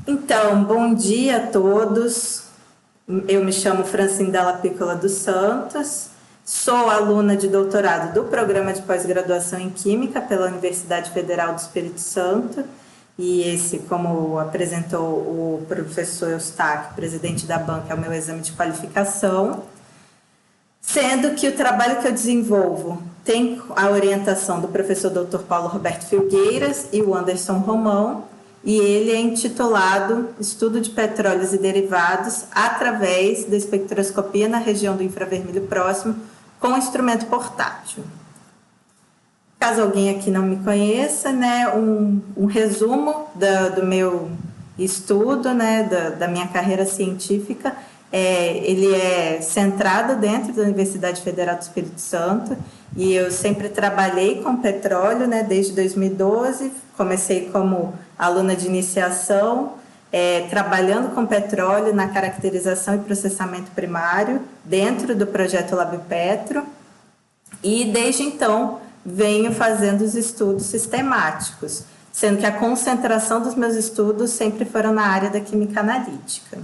Então, bom dia a todos. Eu me chamo Francine Dalla Piccola dos Santos, sou aluna de doutorado do Programa de Pós-Graduação em Química pela Universidade Federal do Espírito Santo. E esse, como apresentou o professor Eustáquio, presidente da banca, é o meu exame de qualificação. Sendo que o trabalho que eu desenvolvo tem a orientação do professor Dr. Paulo Roberto Filgueiras e o Anderson Romão, e ele é intitulado Estudo de Petróleos e Derivados através da espectroscopia na região do infravermelho próximo com instrumento portátil. Caso alguém aqui não me conheça, né, um resumo do meu estudo, né, da minha carreira científica. Ele é centrado dentro da Universidade Federal do Espírito Santo e eu sempre trabalhei com petróleo, né, desde 2012. Comecei como aluna de iniciação, trabalhando com petróleo na caracterização e processamento primário dentro do projeto LabPetro, e desde então venho fazendo os estudos sistemáticos, sendo que a concentração dos meus estudos sempre foram na área da química analítica.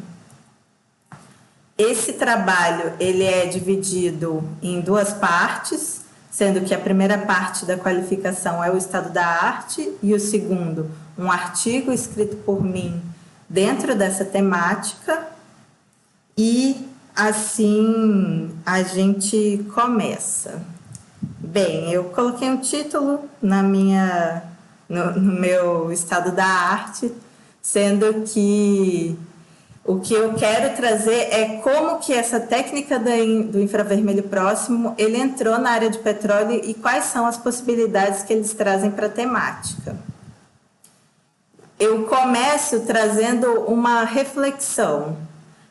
Esse trabalho ele é dividido em duas partes, sendo que a primeira parte da qualificação é o estado da arte e o segundo, um artigo escrito por mim dentro dessa temática. E assim a gente começa. Bem, eu coloquei um título no meu estado da arte, sendo que o que eu quero trazer é como que essa técnica do infravermelho próximo ele entrou na área de petróleo e quais são as possibilidades que eles trazem para a temática. Eu começo trazendo uma reflexão.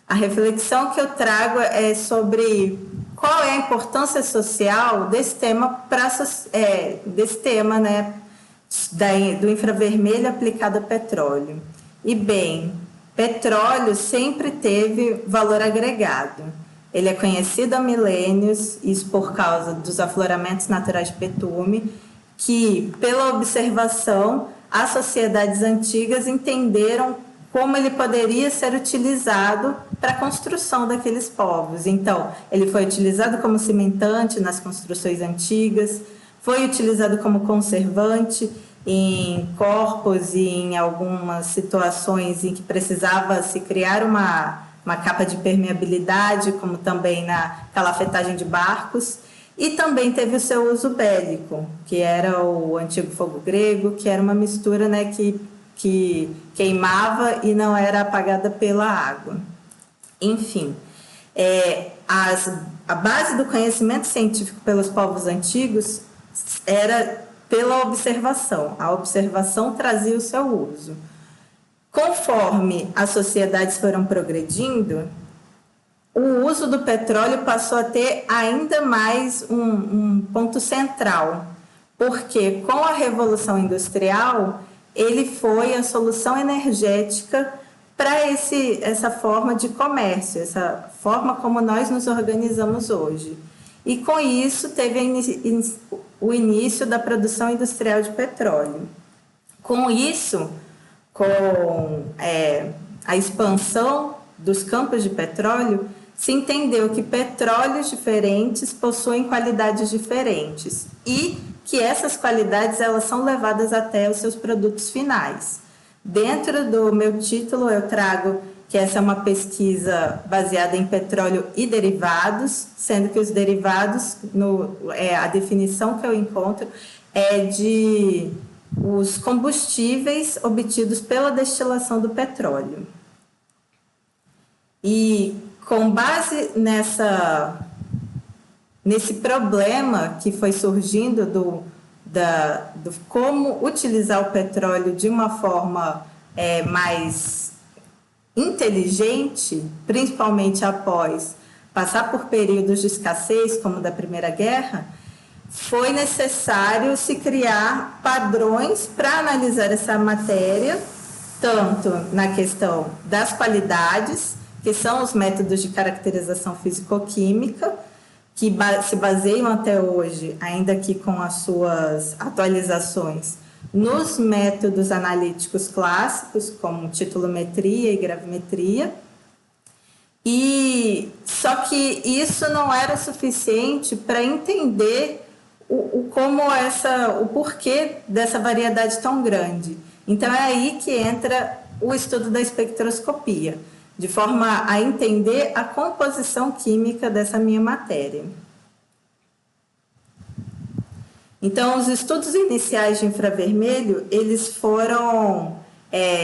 A reflexão que eu trago é sobre qual é a importância social desse tema, né, do infravermelho aplicado a petróleo. E bem, petróleo sempre teve valor agregado. Ele é conhecido há milênios, isso por causa dos afloramentos naturais de betume, que, pela observação, as sociedades antigas entenderam como ele poderia ser utilizado para a construção daqueles povos. Então, ele foi utilizado como cimentante nas construções antigas, foi utilizado como conservante em corpos e em algumas situações em que precisava se criar uma capa de permeabilidade, como também na calafetagem de barcos, e também teve o seu uso bélico, que era o antigo fogo grego, que era uma mistura, né, que queimava e não era apagada pela água. Enfim, a base do conhecimento científico pelos povos antigos era pela observação. A observação trazia o seu uso. Conforme as sociedades foram progredindo, o uso do petróleo passou a ter ainda mais um ponto central, porque com a Revolução Industrial, ele foi a solução energética para essa forma de comércio, essa forma como nós nos organizamos hoje. E com isso teve o início da produção industrial de petróleo. Com isso, com a expansão dos campos de petróleo, se entendeu que petróleos diferentes possuem qualidades diferentes e que essas qualidades elas são levadas até os seus produtos finais. Dentro do meu título eu trago que essa é uma pesquisa baseada em petróleo e derivados, sendo que os derivados, a definição que eu encontro é de os combustíveis obtidos pela destilação do petróleo. E com base nesse problema que foi surgindo do como utilizar o petróleo de uma forma mais inteligente, principalmente após passar por períodos de escassez, como da Primeira Guerra, foi necessário se criar padrões para analisar essa matéria, tanto na questão das qualidades, que são os métodos de caracterização físico-química, que se baseiam até hoje, ainda que com as suas atualizações, nos métodos analíticos clássicos, como titulometria e gravimetria. E só que isso não era suficiente para entender o porquê dessa variedade tão grande. Então é aí que entra o estudo da espectroscopia, de forma a entender a composição química dessa minha matéria. Então, os estudos iniciais de infravermelho, eles foram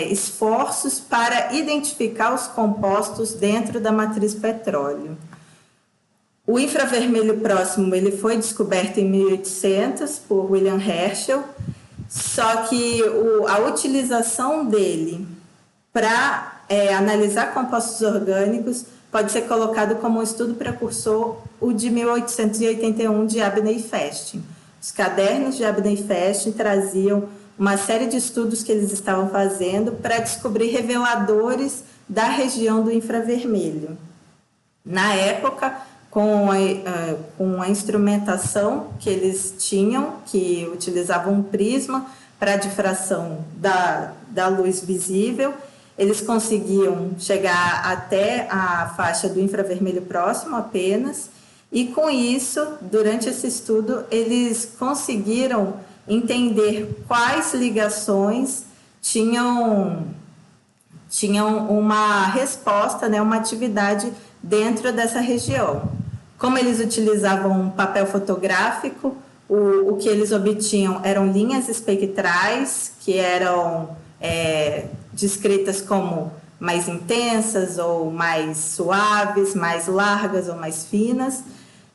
esforços para identificar os compostos dentro da matriz petróleo. O infravermelho próximo, ele foi descoberto em 1800 por William Herschel, só que a utilização dele para analisar compostos orgânicos pode ser colocado como um estudo precursor o de 1881 de Abney e Festing. Os cadernos de Abney e Festing traziam uma série de estudos que eles estavam fazendo para descobrir reveladores da região do infravermelho. Na época, com a instrumentação que eles tinham, que utilizavam um prisma para a difração da luz visível, eles conseguiam chegar até a faixa do infravermelho próximo apenas, e com isso, durante esse estudo, eles conseguiram entender quais ligações tinham uma resposta, né, uma atividade dentro dessa região. Como eles utilizavam papel fotográfico, o que eles obtinham eram linhas espectrais, que eram descritas como mais intensas ou mais suaves, mais largas ou mais finas.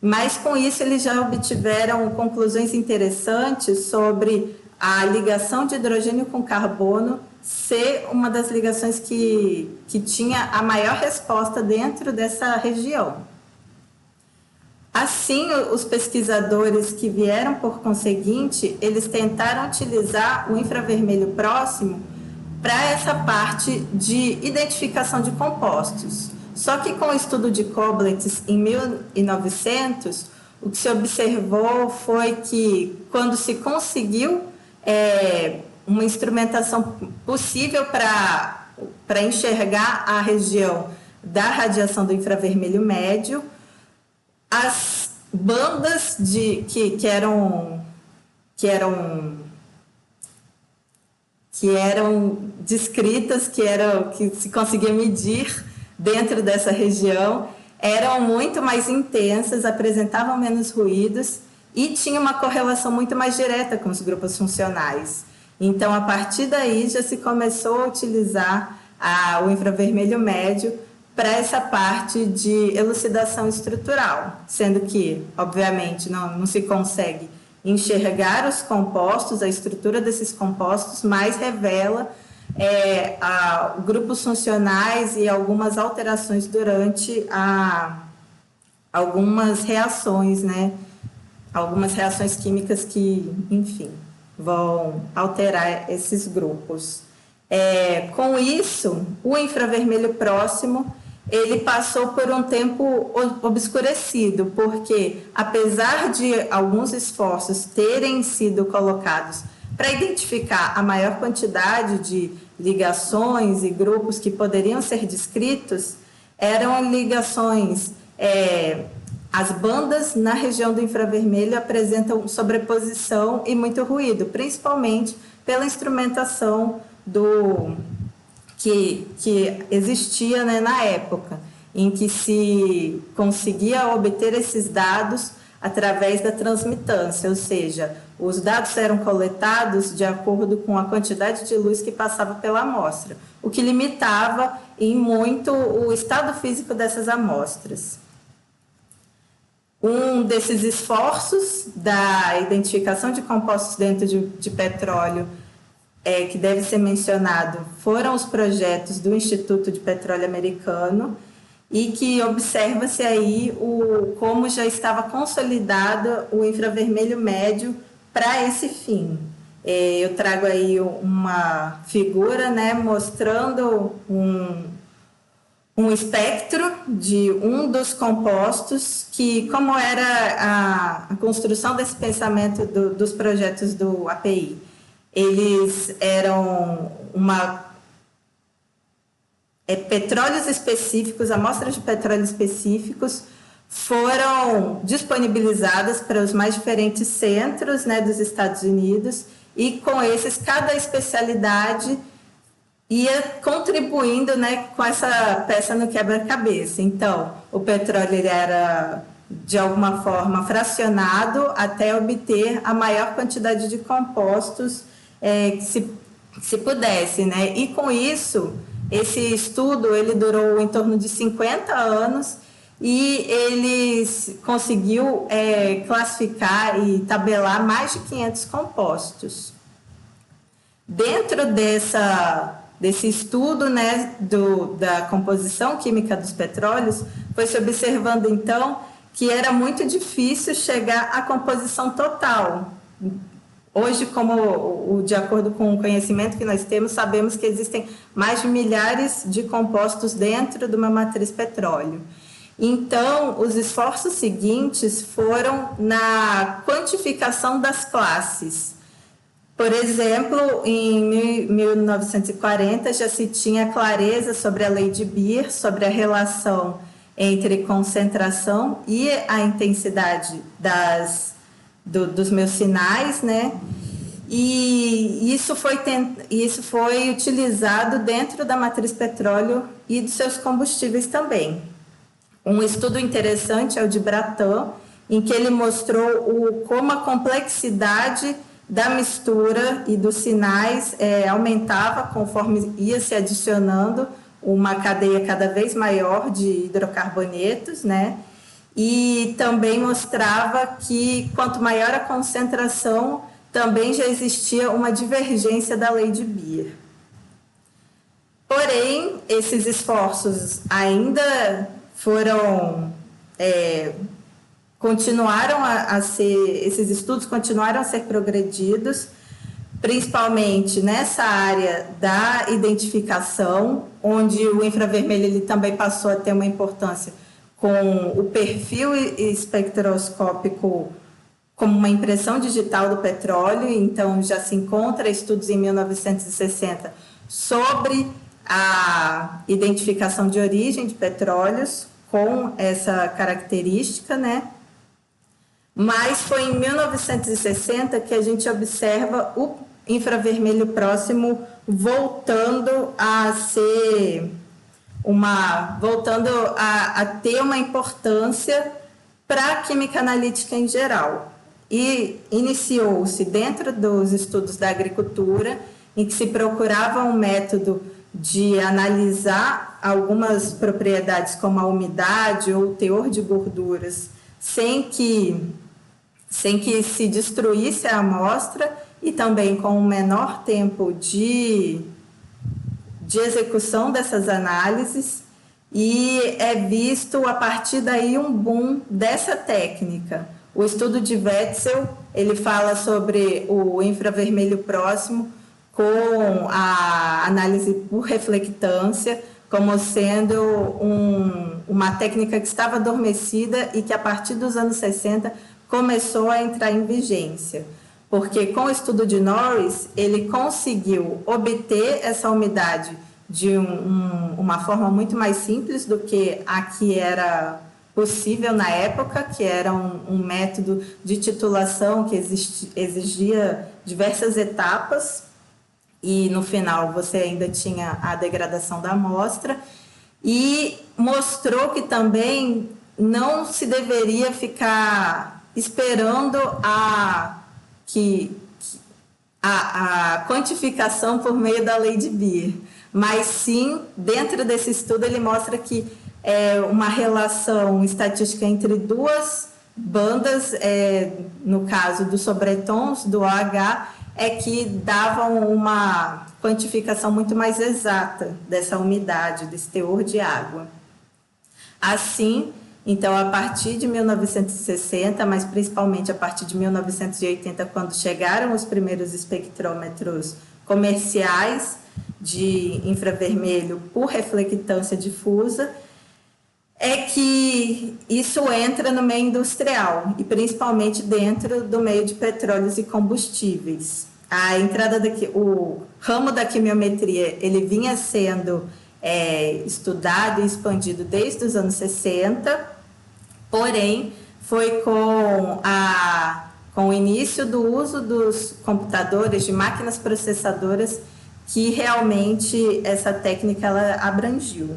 Mas com isso eles já obtiveram conclusões interessantes sobre a ligação de hidrogênio com carbono ser uma das ligações que tinha a maior resposta dentro dessa região. Assim, os pesquisadores que vieram por conseguinte, eles tentaram utilizar o infravermelho próximo para essa parte de identificação de compostos. Só que com o estudo de Koblitz em 1900, o que se observou foi que quando se conseguiu uma instrumentação possível para enxergar a região da radiação do infravermelho médio, as bandas que eram descritas, que se conseguia medir dentro dessa região, eram muito mais intensas, apresentavam menos ruídos e tinha uma correlação muito mais direta com os grupos funcionais. Então, a partir daí, já se começou a utilizar o infravermelho médio para essa parte de elucidação estrutural, sendo que, obviamente, não se consegue enxergar os compostos, a estrutura desses compostos, mas revela grupos funcionais e algumas alterações durante algumas reações, né? Algumas reações químicas que, enfim, vão alterar esses grupos. Com isso, o infravermelho próximo, ele passou por um tempo obscurecido, porque apesar de alguns esforços terem sido colocados para identificar a maior quantidade de ligações e grupos que poderiam ser descritos, eram ligações, as bandas na região do infravermelho apresentam sobreposição e muito ruído, principalmente pela instrumentação que existia, né, na época, em que se conseguia obter esses dados através da transmitância, ou seja, os dados eram coletados de acordo com a quantidade de luz que passava pela amostra, o que limitava em muito o estado físico dessas amostras. Um desses esforços da identificação de compostos dentro de petróleo que deve ser mencionado foram os projetos do Instituto de Petróleo Americano, e que observa-se aí como já estava consolidado o infravermelho médio para esse fim. Eu trago aí uma figura, né, mostrando um espectro de um dos compostos, que como era a construção desse pensamento dos projetos do API. eles eram petróleos específicos, amostras de petróleo específicos foram disponibilizadas para os mais diferentes centros, né, dos Estados Unidos, e com esses, cada especialidade ia contribuindo, né, com essa peça no quebra-cabeça. Então, o petróleo ele era, de alguma forma, fracionado até obter a maior quantidade de compostos que se pudesse, né? E com isso, esse estudo ele durou em torno de 50 anos e ele conseguiu classificar e tabelar mais de 500 compostos. Dentro desse estudo, né, da composição química dos petróleos, foi se observando então que era muito difícil chegar à composição total. Hoje, de acordo com o conhecimento que nós temos, sabemos que existem mais de milhares de compostos dentro de uma matriz petróleo. Então, os esforços seguintes foram na quantificação das classes. Por exemplo, em 1940 já se tinha clareza sobre a lei de Beer, sobre a relação entre concentração e a intensidade dos meus sinais, né? E isso foi utilizado dentro da matriz petróleo e dos seus combustíveis também. Um estudo interessante é o de Bratan, em que ele mostrou como a complexidade da mistura e dos sinais aumentava conforme ia se adicionando uma cadeia cada vez maior de hidrocarbonetos, né? E também mostrava que quanto maior a concentração, também já existia uma divergência da lei de Beer. Porém, esses esforços ainda esses estudos continuaram a ser progredidos, principalmente nessa área da identificação, onde o infravermelho ele também passou a ter uma importância com o perfil espectroscópico como uma impressão digital do petróleo. Então, já se encontra estudos em 1960 sobre a identificação de origem de petróleos com essa característica, né? Mas foi em 1960 que a gente observa o infravermelho próximo voltando a ter uma importância para a química analítica em geral. E iniciou-se dentro dos estudos da agricultura, em que se procurava um método de analisar algumas propriedades como a umidade ou o teor de gorduras, sem que se destruísse a amostra e também com um menor tempo de execução dessas análises, e é visto a partir daí um boom dessa técnica. O estudo de Wetzel, ele fala sobre o infravermelho próximo com a análise por reflectância, como sendo uma técnica que estava adormecida e que a partir dos anos 60 começou a entrar em vigência. Porque com o estudo de Norris, ele conseguiu obter essa umidade de uma forma muito mais simples do que a que era possível na época, que era um método de titulação que exigia diversas etapas, e no final você ainda tinha a degradação da amostra, e mostrou que também não se deveria ficar esperando a quantificação por meio da lei de Beer, mas sim, dentro desse estudo, ele mostra que uma relação estatística entre duas bandas, no caso dos sobretons do OH, que davam uma quantificação muito mais exata dessa umidade, desse teor de água. Assim, então, a partir de 1960, mas principalmente a partir de 1980, quando chegaram os primeiros espectrômetros comerciais de infravermelho por reflectância difusa, é que isso entra no meio industrial, e principalmente dentro do meio de petróleos e combustíveis. a entrada o ramo da quimiometria, ele vinha sendo estudado e expandido desde os anos 60, porém foi com o início do uso dos computadores, de máquinas processadoras, que realmente essa técnica ela abrangiu.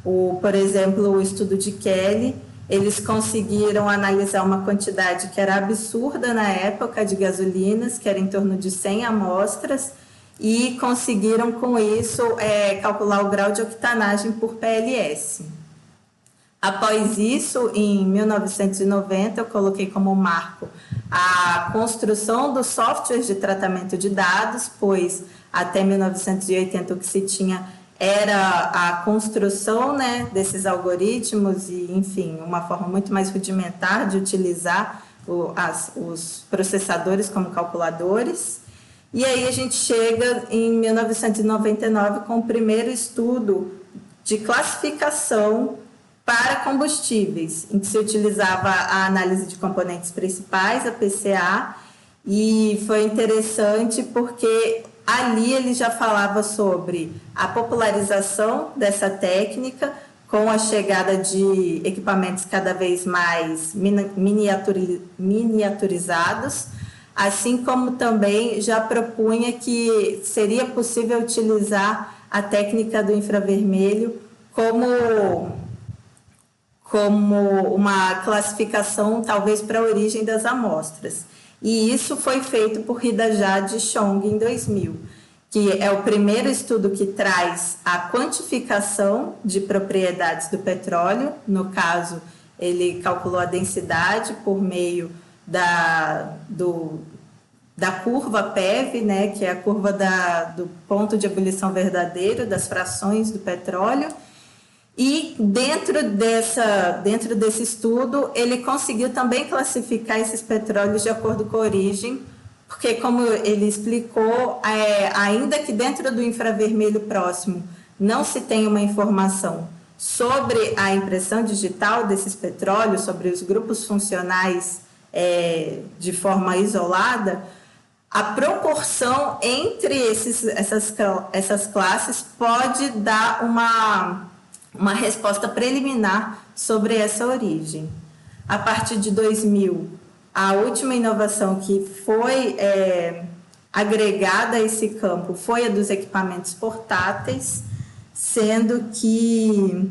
Por exemplo, o estudo de Kelly, eles conseguiram analisar uma quantidade que era absurda na época de gasolinas, que era em torno de 100 amostras, e conseguiram com isso calcular o grau de octanagem por PLS. Após isso, em 1990, eu coloquei como marco a construção dos softwares de tratamento de dados, pois até 1980 o que se tinha era a construção, né, desses algoritmos e, enfim, uma forma muito mais rudimentar de utilizar os processadores como calculadores. E aí a gente chega em 1999 com o primeiro estudo de classificação para combustíveis, em que se utilizava a análise de componentes principais, a PCA, e foi interessante porque ali ele já falava sobre a popularização dessa técnica, com a chegada de equipamentos cada vez mais miniaturizados, assim como também já propunha que seria possível utilizar a técnica do infravermelho como uma classificação, talvez, para a origem das amostras. E isso foi feito por Hida Jade e Chong em 2000, que é o primeiro estudo que traz a quantificação de propriedades do petróleo. No caso, ele calculou a densidade por meio da curva PEV, né, que é a curva do ponto de ebulição verdadeiro das frações do petróleo. E dentro desse estudo, ele conseguiu também classificar esses petróleos de acordo com a origem, porque, como ele explicou, ainda que dentro do infravermelho próximo não se tenha uma informação sobre a impressão digital desses petróleos, sobre os grupos funcionais de forma isolada, a proporção entre essas classes pode dar uma resposta preliminar sobre essa origem. A partir de 2000, a última inovação que foi agregada a esse campo foi a dos equipamentos portáteis, sendo que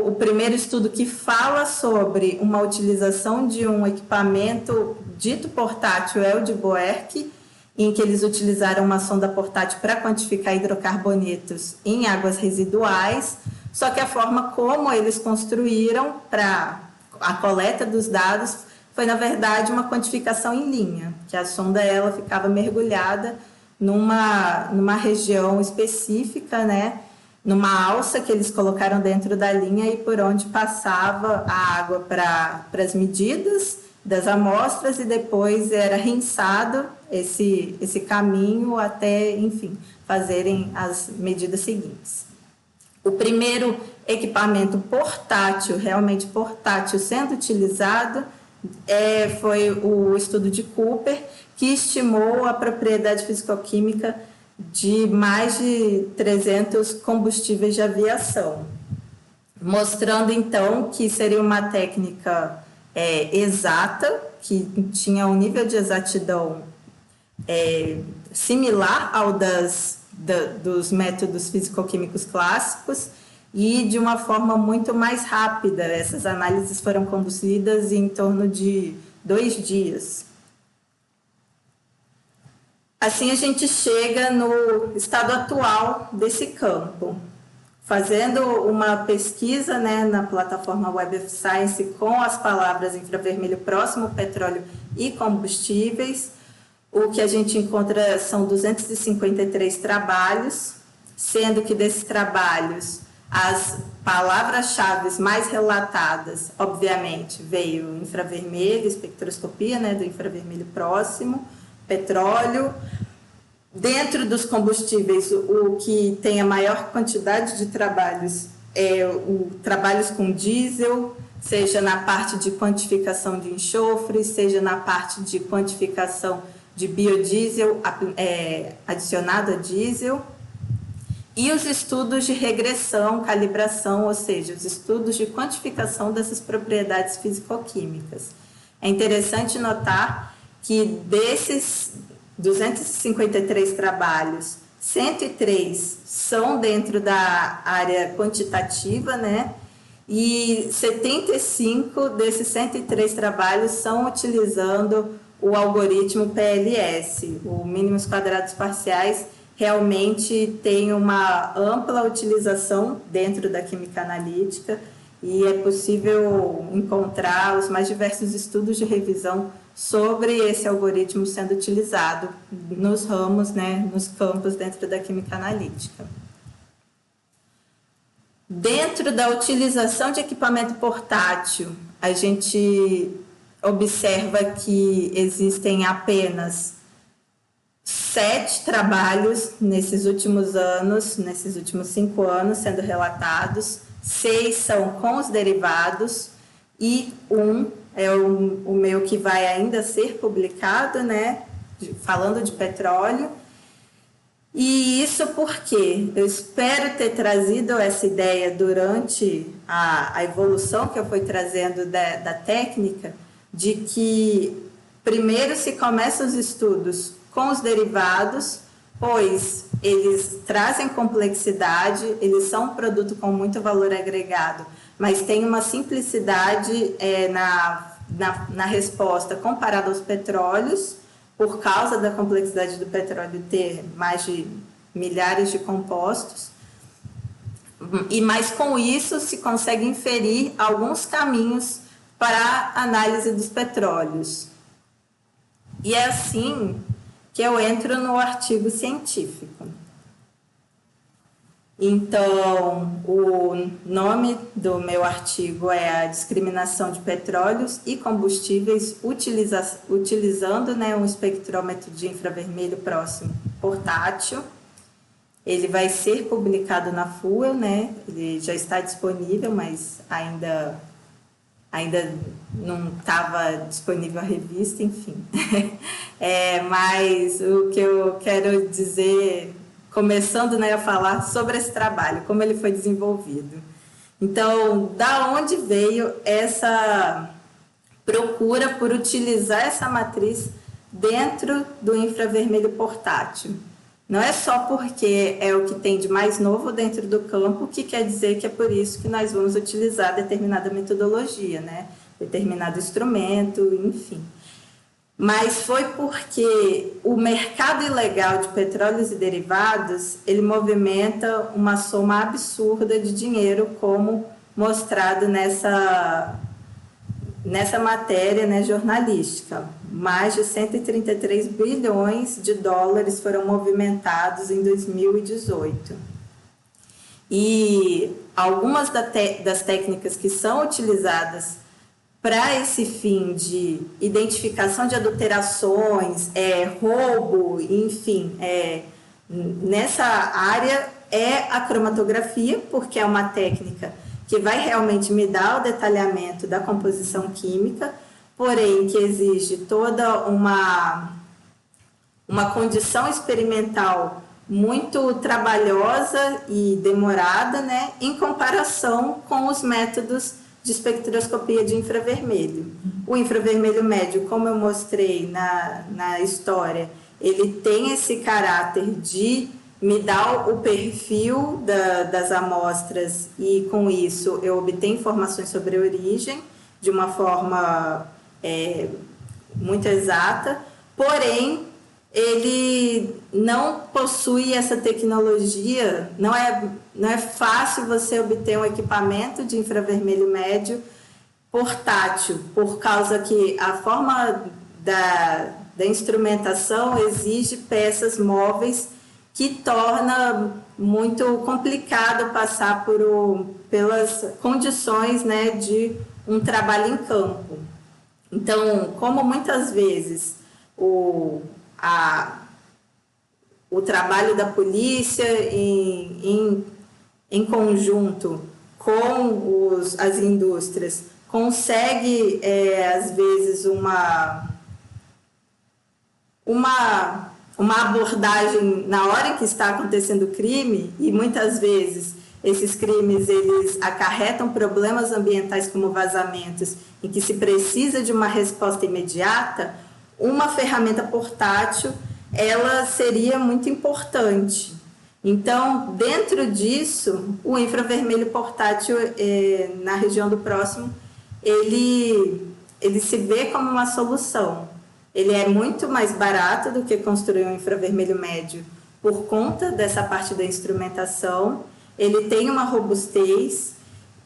o primeiro estudo que fala sobre uma utilização de um equipamento dito portátil é o de Boerck, em que eles utilizaram uma sonda portátil para quantificar hidrocarbonetos em águas residuais, só que a forma como eles construíram para a coleta dos dados foi, na verdade, uma quantificação em linha, que a sonda ela ficava mergulhada numa região específica, né, numa alça que eles colocaram dentro da linha e por onde passava a água para as medidas das amostras, e depois era rinsado esse caminho até, enfim, fazerem as medidas seguintes. O primeiro equipamento portátil, realmente portátil, sendo utilizado foi o estudo de Cooper, que estimou a propriedade fisicoquímica de mais de 300 combustíveis de aviação, mostrando então que seria uma técnica exata, que tinha um nível de exatidão similar ao dos métodos fisicoquímicos clássicos e de uma forma muito mais rápida. Essas análises foram conduzidas em torno de 2 dias. Assim, a gente chega no estado atual desse campo. Fazendo uma pesquisa, né, na plataforma Web of Science com as palavras infravermelho próximo, petróleo e combustíveis, o que a gente encontra são 253 trabalhos, sendo que desses trabalhos as palavras-chave mais relatadas, obviamente, veio infravermelho, espectroscopia, né, do infravermelho próximo, petróleo. Dentro dos combustíveis, o que tem a maior quantidade de trabalhos trabalhos com diesel, seja na parte de quantificação de enxofre, seja na parte de quantificação de biodiesel adicionado a diesel, e os estudos de regressão, calibração, ou seja, os estudos de quantificação dessas propriedades físico-químicas. É interessante notar que desses 253 trabalhos, 103 são dentro da área quantitativa, né? E 75 desses 103 trabalhos são utilizando o algoritmo PLS, o mínimos quadrados parciais. Realmente tem uma ampla utilização dentro da química analítica e é possível encontrar os mais diversos estudos de revisão sobre esse algoritmo sendo utilizado nos ramos, né, nos campos dentro da química analítica. Dentro da utilização de equipamento portátil, a gente observa que existem apenas 7 trabalhos nesses últimos anos, nesses últimos 5 anos sendo relatados, 6 são com os derivados e um é o meu que vai ainda ser publicado, né, falando de petróleo. E isso porque eu espero ter trazido essa ideia durante a evolução que eu fui trazendo da técnica, de que primeiro se começa os estudos com os derivados, pois eles trazem complexidade, eles são um produto com muito valor agregado, mas tem uma simplicidade na resposta comparada aos petróleos, por causa da complexidade do petróleo ter mais de milhares de compostos, mas com isso se consegue inferir alguns caminhos para a análise dos petróleos. E é assim que eu entro no artigo científico. Então, o nome do meu artigo é a discriminação de petróleos e combustíveis utilizando, né, um espectrômetro de infravermelho próximo portátil. Ele vai ser publicado na Fuel, né? Ele já está disponível, mas ainda não estava disponível a revista, enfim. Mas o que eu quero dizer, começando, né, a falar sobre esse trabalho, como ele foi desenvolvido. Então, da onde veio essa procura por utilizar essa matriz dentro do infravermelho portátil? Não é só porque é o que tem de mais novo dentro do campo que quer dizer que é por isso que nós vamos utilizar determinada metodologia, né? Determinado instrumento, enfim. Mas foi porque o mercado ilegal de petróleos e derivados, ele movimenta uma soma absurda de dinheiro, como mostrado nessa matéria, né, jornalística. Mais de 133 bilhões de dólares foram movimentados em 2018. E algumas das técnicas que são utilizadas para esse fim de identificação de adulterações, roubo, enfim, nessa área é a cromatografia, porque é uma técnica que vai realmente me dar o detalhamento da composição química, porém que exige toda uma condição experimental muito trabalhosa e demorada, né, em comparação com os métodos de espectroscopia de infravermelho. O infravermelho médio, como eu mostrei na história, ele tem esse caráter de me dar o perfil das amostras e, com isso, eu obtenho informações sobre a origem de uma forma muito exata, porém, ele não possui essa tecnologia, não é fácil você obter um equipamento de infravermelho médio portátil, por causa que a forma da instrumentação exige peças móveis que torna muito complicado passar pelas condições, né, de um trabalho em campo. Então, como muitas vezes o trabalho da polícia em conjunto com as indústrias consegue, às vezes, uma abordagem na hora em que está acontecendo o crime, e muitas vezes esses crimes eles acarretam problemas ambientais como vazamentos, em que se precisa de uma resposta imediata, uma ferramenta portátil ela seria muito importante. Então, dentro disso, o infravermelho portátil na região do Próximo, ele se vê como uma solução. Ele é muito mais barato do que construir um infravermelho médio por conta dessa parte da instrumentação. Ele tem uma robustez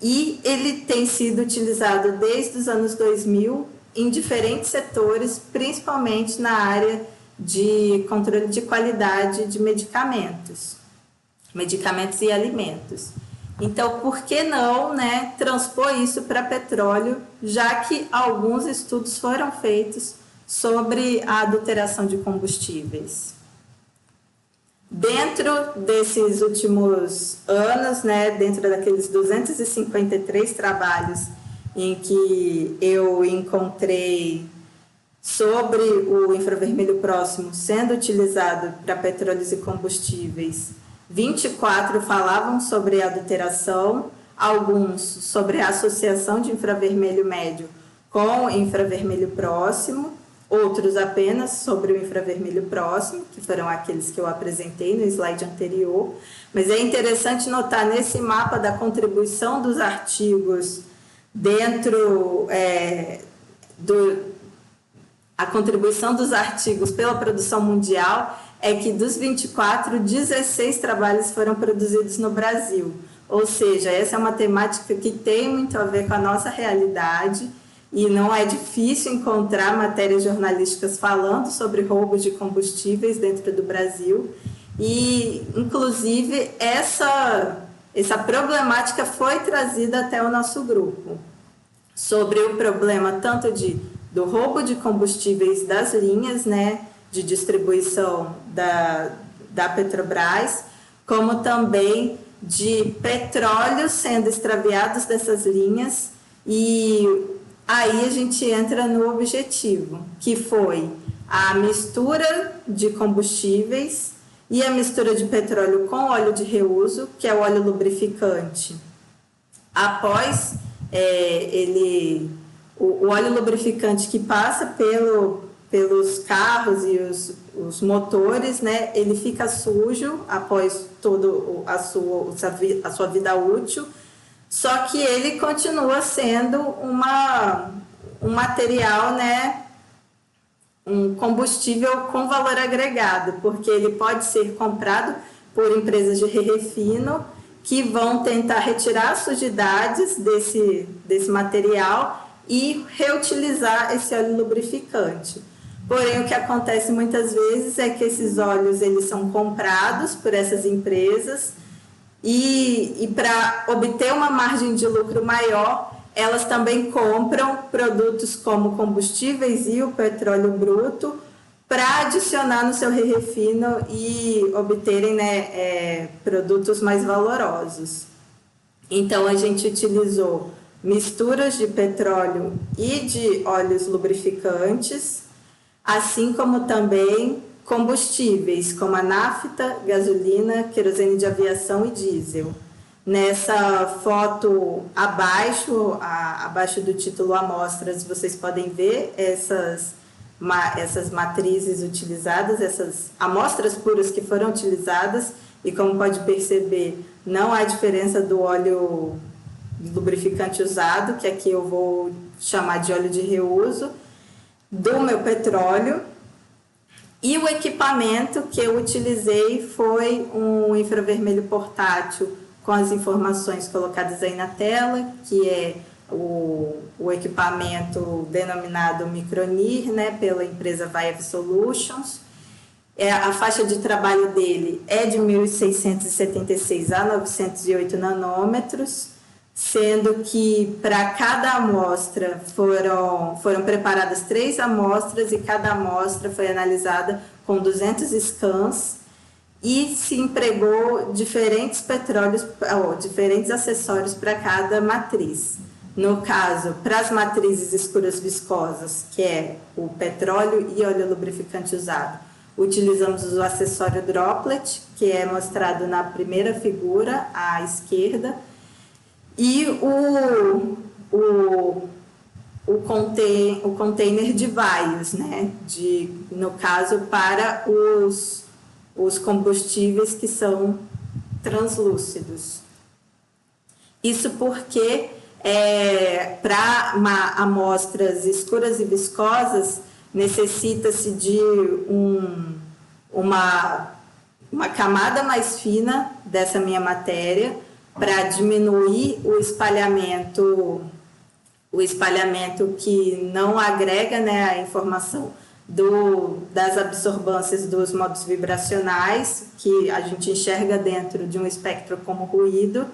e ele tem sido utilizado desde os anos 2000 em diferentes setores, principalmente na área de controle de qualidade de medicamentos e alimentos. Então, por que não, né, transpor isso para petróleo, já que alguns estudos foram feitos sobre a adulteração de combustíveis? Dentro desses últimos anos, né, dentro daqueles 253 trabalhos em que eu encontrei sobre o infravermelho próximo sendo utilizado para petróleos e combustíveis, 24 falavam sobre adulteração, alguns sobre a associação de infravermelho médio com infravermelho próximo, outros apenas sobre o infravermelho próximo, que foram aqueles que eu apresentei no slide anterior. Mas é interessante notar nesse mapa da contribuição dos artigos dentro a contribuição dos artigos pela produção mundial é que dos 24, 16 trabalhos foram produzidos no Brasil. Ou seja, essa é uma temática que tem muito a ver com a nossa realidade e não é difícil encontrar matérias jornalísticas falando sobre roubos de combustíveis dentro do Brasil. E, inclusive, essa problemática foi trazida até o nosso grupo, sobre o problema tanto do roubo de combustíveis das linhas, né, de distribuição da Petrobras, como também de petróleo sendo extraviados dessas linhas. E aí a gente entra no objetivo, que foi a mistura de combustíveis e a mistura de petróleo com óleo de reuso, que é o óleo lubrificante. Após o óleo lubrificante que passa pelos carros e os motores, né, ele fica sujo após toda a sua vida útil, só que ele continua sendo um material, né, um combustível com valor agregado, porque ele pode ser comprado por empresas de refino que vão tentar retirar as sujidades desse material e reutilizar esse óleo lubrificante. Porém, o que acontece muitas vezes é que esses óleos eles são comprados por essas empresas e para obter uma margem de lucro maior, elas também compram produtos como combustíveis e o petróleo bruto para adicionar no seu refino e obterem, né, produtos mais valorosos. Então, a gente utilizou misturas de petróleo e de óleos lubrificantes, assim como também combustíveis, como a nafta, gasolina, querosene de aviação e diesel. Nessa foto abaixo do título Amostras, vocês podem ver essas matrizes utilizadas, essas amostras puras que foram utilizadas, e como pode perceber, não há diferença do óleo lubrificante usado, que aqui eu vou chamar de óleo de reuso, do meu petróleo. E o equipamento que eu utilizei foi um infravermelho portátil com as informações colocadas aí na tela, que é o equipamento denominado Micronir, né, pela empresa Viave Solutions. A faixa de trabalho dele é de 1.676 a 908 nanômetros, sendo que para cada amostra foram preparadas 3 amostras e cada amostra foi analisada com 200 scans e se empregou diferentes acessórios para cada matriz. No caso, para as matrizes escuras viscosas, que é o petróleo e óleo lubrificante usado, utilizamos o acessório droplet, que é mostrado na primeira figura, à esquerda, e o container de vaios, né? No caso, para os combustíveis que são translúcidos. Isso porque para amostras escuras e viscosas necessita-se de uma camada mais fina dessa minha matéria para diminuir o espalhamento que não agrega, né, a informação das absorbâncias dos modos vibracionais, que a gente enxerga dentro de um espectro como ruído,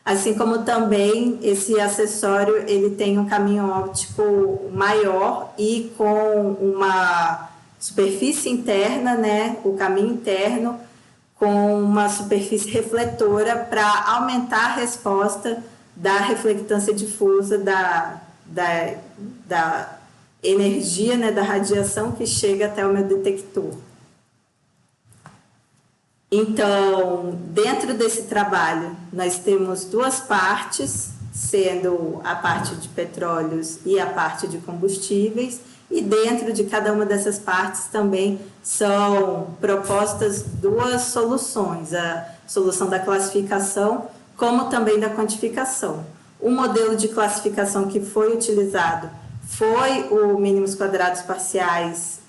assim como também esse acessório ele tem um caminho óptico maior e com uma superfície interna, né, o caminho interno, com uma superfície refletora para aumentar a resposta da reflectância difusa da energia, né, da radiação que chega até o meu detector. Então, dentro desse trabalho, nós temos duas partes, sendo a parte de petróleos e a parte de combustíveis, e dentro de cada uma dessas partes também são propostas duas soluções, a solução da classificação, como também da quantificação. O modelo de classificação que foi utilizado foi o mínimos quadrados parciais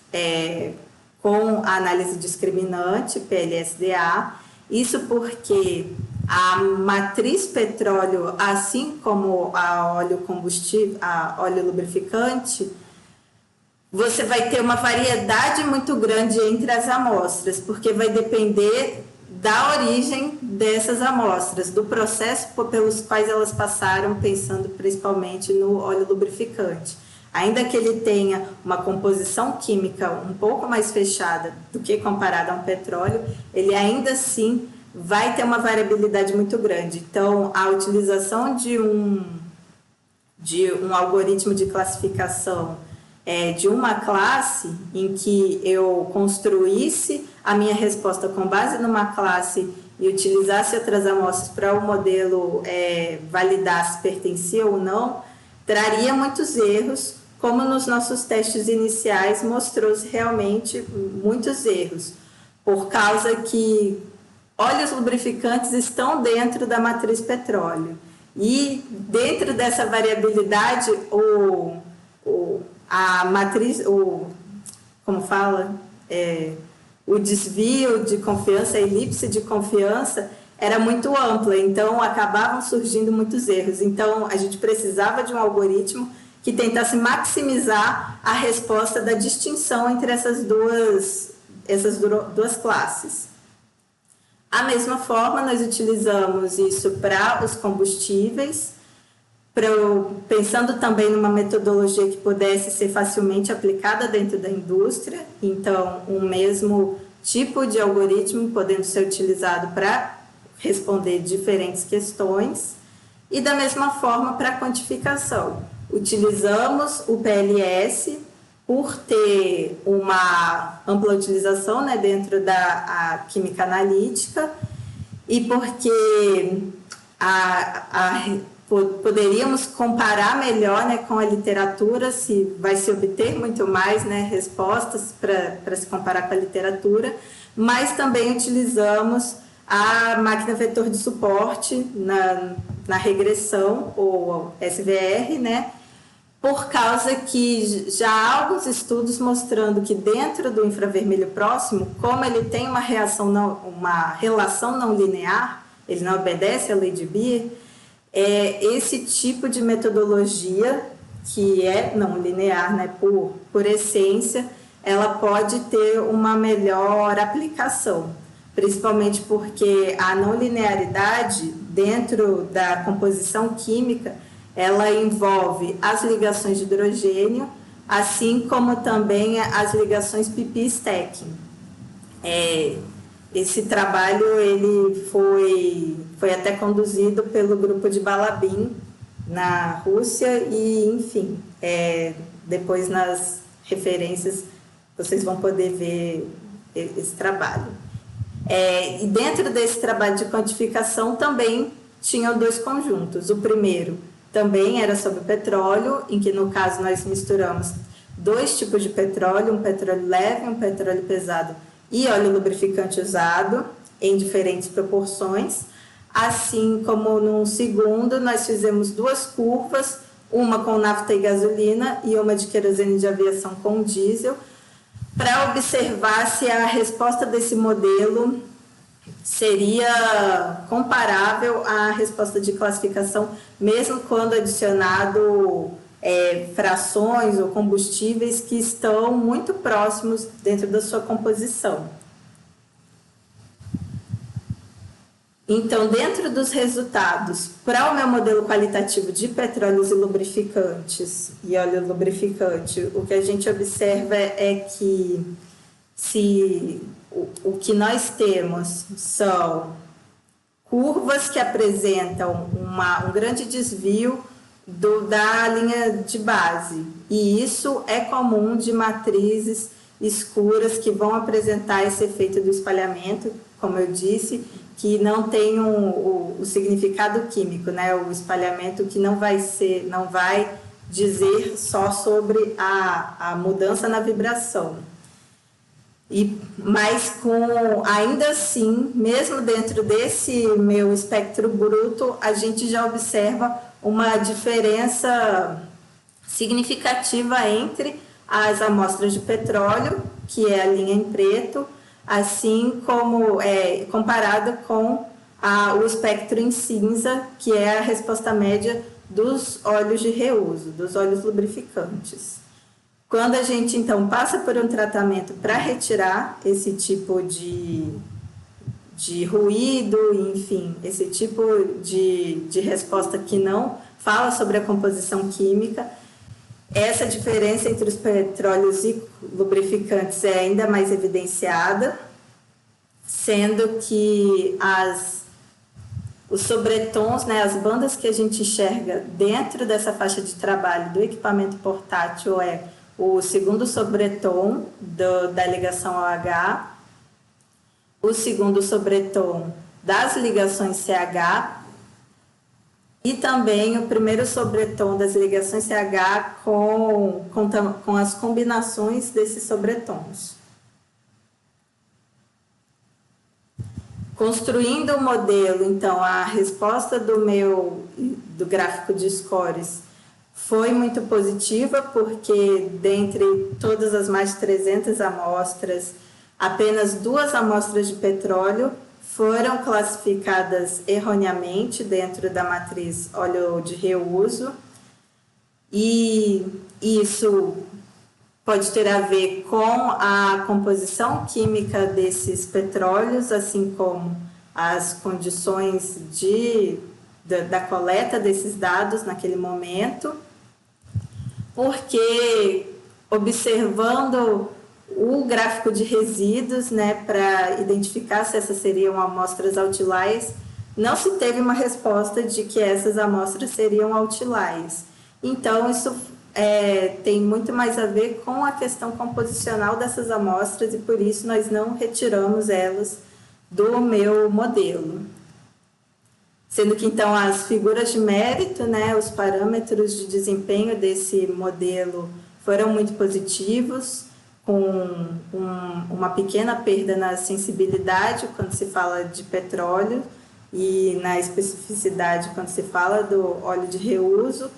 com a análise discriminante, PLSDA, isso porque a matriz petróleo, assim como a óleo combustível, a óleo lubrificante, você vai ter uma variedade muito grande entre as amostras, porque vai depender da origem dessas amostras, do processo pelos quais elas passaram, pensando principalmente no óleo lubrificante. Ainda que ele tenha uma composição química um pouco mais fechada do que comparado a um petróleo, ele ainda assim vai ter uma variabilidade muito grande. Então, a utilização de um algoritmo de classificação de uma classe em que eu construísse a minha resposta com base numa classe e utilizasse outras amostras para o modelo validar se pertencia ou não, traria muitos erros, como nos nossos testes iniciais mostrou-se realmente muitos erros, por causa que óleos lubrificantes estão dentro da matriz petróleo. E dentro dessa variabilidade, a matriz, como fala, o desvio de confiança, a elipse de confiança era muito ampla, então acabavam surgindo muitos erros. Então a gente precisava de um algoritmo que tentasse maximizar a resposta da distinção entre essas duas classes. Da mesma forma, nós utilizamos isso para os combustíveis, pensando também numa metodologia que pudesse ser facilmente aplicada dentro da indústria, então um mesmo tipo de algoritmo podendo ser utilizado para responder diferentes questões, e da mesma forma para a quantificação. Utilizamos o PLS por ter uma ampla utilização, né, dentro da química analítica, e porque poderíamos comparar melhor, né, com a literatura, se vai se obter muito mais, né, respostas para se comparar com a literatura, mas também utilizamos a máquina vetor de suporte na regressão, ou SVR, né, por causa que já há alguns estudos mostrando que dentro do infravermelho próximo, como ele tem uma relação não linear, ele não obedece à lei de Beer, esse tipo de metodologia, que é não linear, né, por essência, ela pode ter uma melhor aplicação, principalmente porque a não linearidade dentro da composição química, ela envolve as ligações de hidrogênio, assim como também as ligações pp-stacking. Esse trabalho ele foi até conduzido pelo grupo de Balabin, na Rússia e, enfim, depois nas referências vocês vão poder ver esse trabalho. E dentro desse trabalho de quantificação também tinham 2 conjuntos. O primeiro também era sobre petróleo, em que no caso nós misturamos 2 tipos de petróleo, um petróleo leve, um petróleo pesado e óleo lubrificante usado em diferentes proporções. Assim como no segundo, nós fizemos 2 curvas, uma com nafta e gasolina e uma de querosene de aviação com diesel, para observar se a resposta desse modelo seria comparável à resposta de classificação, mesmo quando adicionado frações ou combustíveis que estão muito próximos dentro da sua composição. Então, dentro dos resultados, para o meu modelo qualitativo de petróleos e lubrificantes e óleo lubrificante, o que a gente observa é que se o que nós temos são curvas que apresentam um grande desvio da linha de base, e isso é comum de matrizes escuras que vão apresentar esse efeito do espalhamento, como eu disse, que não tem o significado químico, né? O espalhamento que não vai dizer só sobre a mudança na vibração. Mas ainda assim, mesmo dentro desse meu espectro bruto, a gente já observa uma diferença significativa entre as amostras de petróleo, que é a linha em preto, assim como comparado com o espectro em cinza, que é a resposta média dos óleos de reuso, dos óleos lubrificantes. Quando a gente, então, passa por um tratamento para retirar esse tipo de ruído, enfim, esse tipo de resposta que não fala sobre a composição química, essa diferença entre os petróleos e lubrificantes é ainda mais evidenciada, sendo que os sobretons, né, as bandas que a gente enxerga dentro dessa faixa de trabalho do equipamento portátil é o segundo sobretom da ligação OH, o segundo sobretom das ligações CH e também o primeiro sobretom das ligações CH com as combinações desses sobretons. Construindo o modelo, então, a resposta do gráfico de scores foi muito positiva, porque dentre todas as mais de 300 amostras, apenas 2 amostras de petróleo foram classificadas erroneamente dentro da matriz óleo de reuso, e isso pode ter a ver com a composição química desses petróleos, assim como as condições da coleta desses dados naquele momento, porque observando o gráfico de resíduos, né, para identificar se essas seriam amostras outliers, não se teve uma resposta de que essas amostras seriam outliers. Então, isso tem muito mais a ver com a questão composicional dessas amostras, e por isso nós não retiramos elas do meu modelo. Sendo que, então, as figuras de mérito, né, os parâmetros de desempenho desse modelo foram muito positivos, com uma pequena perda na sensibilidade quando se fala de petróleo e na especificidade quando se fala do óleo de reuso,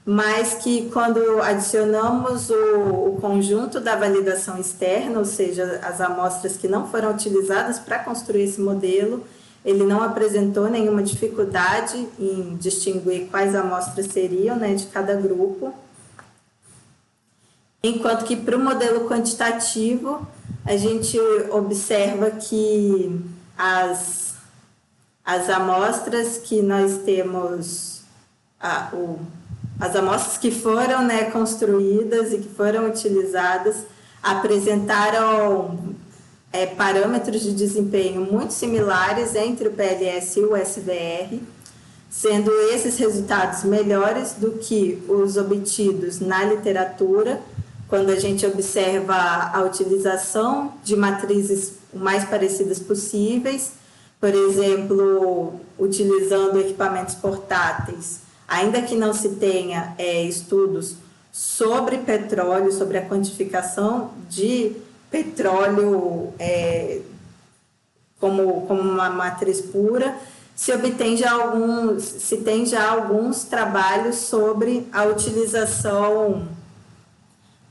mas que quando adicionamos o conjunto da validação externa, ou seja, as amostras que não foram utilizadas para construir esse modelo, ele não apresentou nenhuma dificuldade em distinguir quais amostras seriam, né, de cada grupo. Enquanto que para o modelo quantitativo, a gente observa que as amostras que nós temos, as amostras que foram, né, construídas e que foram utilizadas, apresentaram parâmetros de desempenho muito similares entre o PLS e o SVR, sendo esses resultados melhores do que os obtidos na literatura, quando a gente observa a utilização de matrizes o mais parecidas possíveis, por exemplo, utilizando equipamentos portáteis, ainda que não se tenha estudos sobre petróleo, sobre a quantificação de petróleo como uma matriz pura, se tem já alguns trabalhos sobre a utilização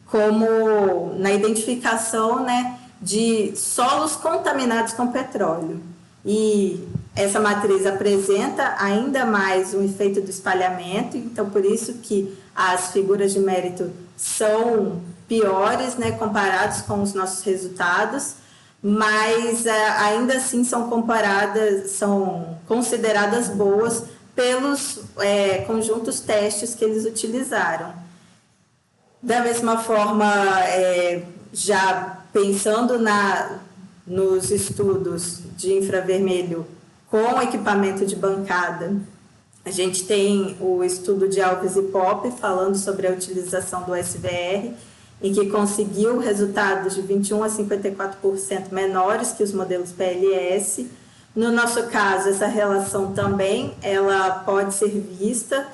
como na identificação, né, de solos contaminados com petróleo. E essa matriz apresenta ainda mais um efeito do espalhamento, então por isso que as figuras de mérito são piores, né, comparados com os nossos resultados, mas ainda assim são consideradas boas pelos conjuntos testes que eles utilizaram. Da mesma forma, já pensando nos estudos de infravermelho com equipamento de bancada, a gente tem o estudo de Alves e Popp falando sobre a utilização do SVR, em que conseguiu resultados de 21% a 54% menores que os modelos PLS. No nosso caso, essa relação também ela pode ser vista,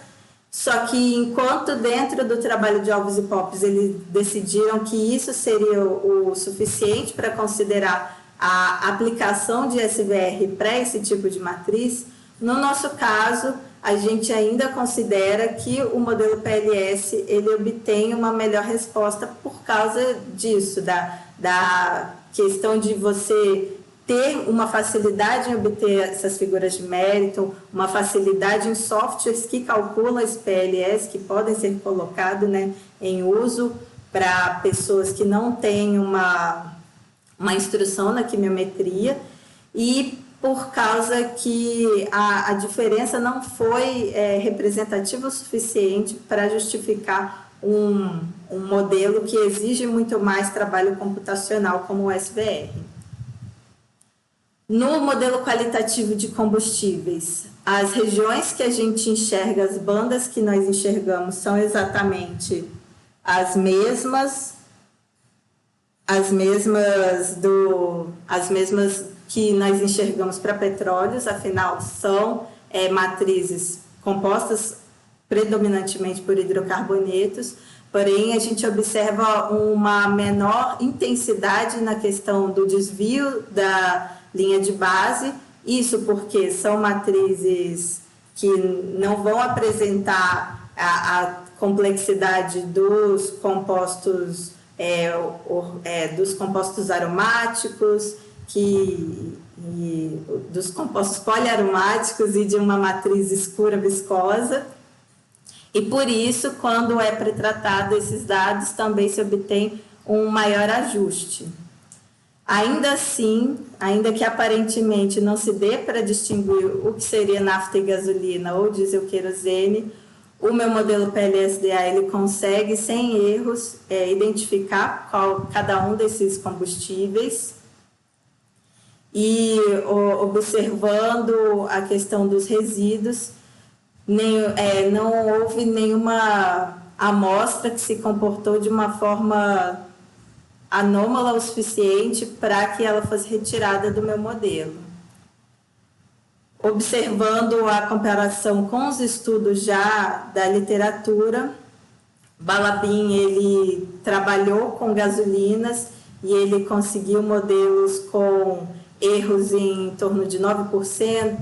só que enquanto dentro do trabalho de Alves e Popp eles decidiram que isso seria o suficiente para considerar a aplicação de SVR para esse tipo de matriz, no nosso caso, a gente ainda considera que o modelo PLS ele obtém uma melhor resposta por causa disso, da questão de você ter uma facilidade em obter essas figuras de mérito, uma facilidade em softwares que calculam esse PLS, que podem ser colocados, né, em uso para pessoas que não têm uma instrução na quimiometria, e por causa que a diferença não foi representativa o suficiente para justificar um modelo que exige muito mais trabalho computacional como o SVR. No modelo qualitativo de combustíveis, as regiões que a gente enxerga, as bandas que nós enxergamos são exatamente as mesmas que nós enxergamos para petróleos, afinal são matrizes compostas predominantemente por hidrocarbonetos, porém a gente observa uma menor intensidade na questão do desvio da linha de base, isso porque são matrizes que não vão apresentar a complexidade dos compostos aromáticos, dos compostos poliaromáticos e de uma matriz escura viscosa. E por isso, quando é pretratado esses dados, também se obtém um maior ajuste. Ainda assim, ainda que aparentemente não se dê para distinguir o que seria nafta e gasolina ou diesel querosene, o meu modelo PLSDA ele consegue, sem erros, identificar cada um desses combustíveis. E observando a questão dos resíduos, não houve nenhuma amostra que se comportou de uma forma anômala o suficiente para que ela fosse retirada do meu modelo. Observando a comparação com os estudos já da literatura, Balabin ele trabalhou com gasolinas e ele conseguiu modelos com erros em torno de 9%,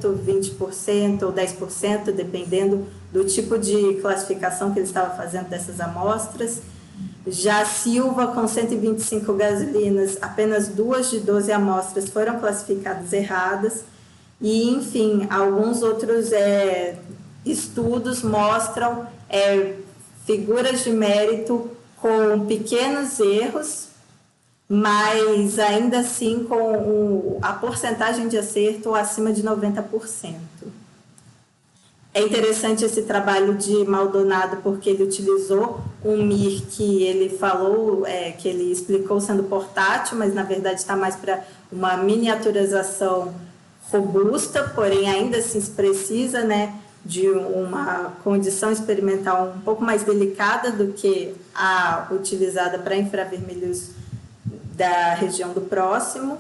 20% ou 10%, dependendo do tipo de classificação que ele estava fazendo dessas amostras. Já Silva, com 125 gasolinas, apenas 2 de 12 amostras foram classificadas erradas. E, enfim, alguns outros estudos mostram figuras de mérito com pequenos erros, mas ainda assim com a porcentagem de acerto acima de 90%. É interessante esse trabalho de Maldonado porque ele utilizou um MIR que ele falou, que ele explicou sendo portátil, mas na verdade está mais para uma miniaturização robusta, porém ainda assim se precisa, né, de uma condição experimental um pouco mais delicada do que a utilizada para infravermelhos da região do próximo.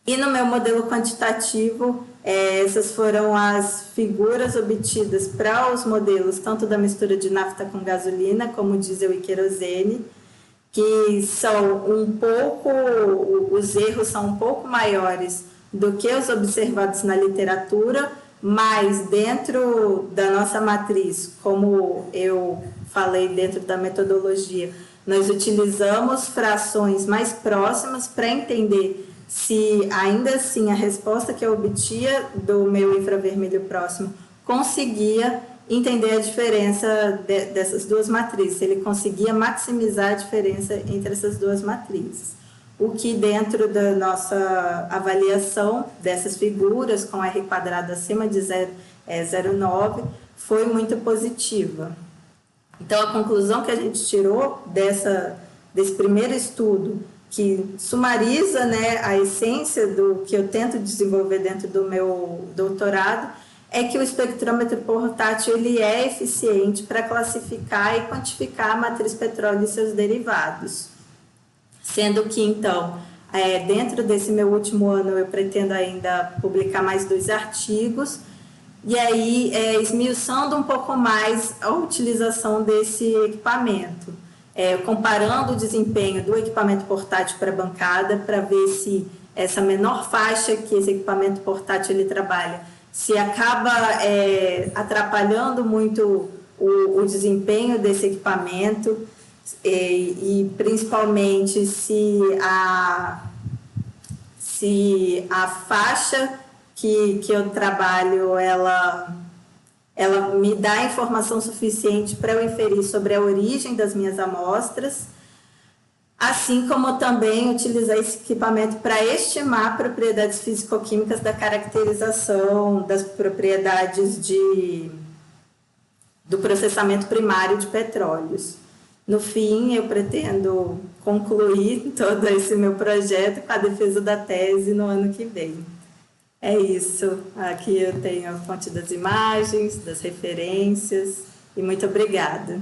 E no meu modelo quantitativo, essas foram as figuras obtidas para os modelos tanto da mistura de nafta com gasolina, como diesel e querosene, que são os erros são um pouco maiores do que os observados na literatura, mas dentro da nossa matriz, como eu falei dentro da metodologia, nós utilizamos frações mais próximas para entender se ainda assim a resposta que eu obtia do meu infravermelho próximo conseguia entender a diferença dessas duas matrizes, se ele conseguia maximizar a diferença entre essas duas matrizes. O que dentro da nossa avaliação dessas figuras com R quadrado acima de 0,9 foi muito positiva. Então, a conclusão que a gente tirou desse primeiro estudo, que sumariza, né, a essência do que eu tento desenvolver dentro do meu doutorado, é que o espectrômetro portátil ele é eficiente para classificar e quantificar a matriz petróleo e seus derivados. Sendo que, então, dentro desse meu último ano, eu pretendo ainda publicar mais 2 artigos, e aí esmiuçando um pouco mais a utilização desse equipamento, comparando o desempenho do equipamento portátil para a bancada, para ver se essa menor faixa que esse equipamento portátil ele trabalha, se acaba atrapalhando muito o desempenho desse equipamento, e principalmente se a faixa que eu trabalho ela me dá informação suficiente para eu inferir sobre a origem das minhas amostras, assim como também utilizar esse equipamento para estimar propriedades físico-químicas da caracterização das propriedades do processamento primário de petróleos. No fim, eu pretendo concluir todo esse meu projeto com a defesa da tese no ano que vem. É isso. Aqui eu tenho a fonte das imagens, das referências, e muito obrigada.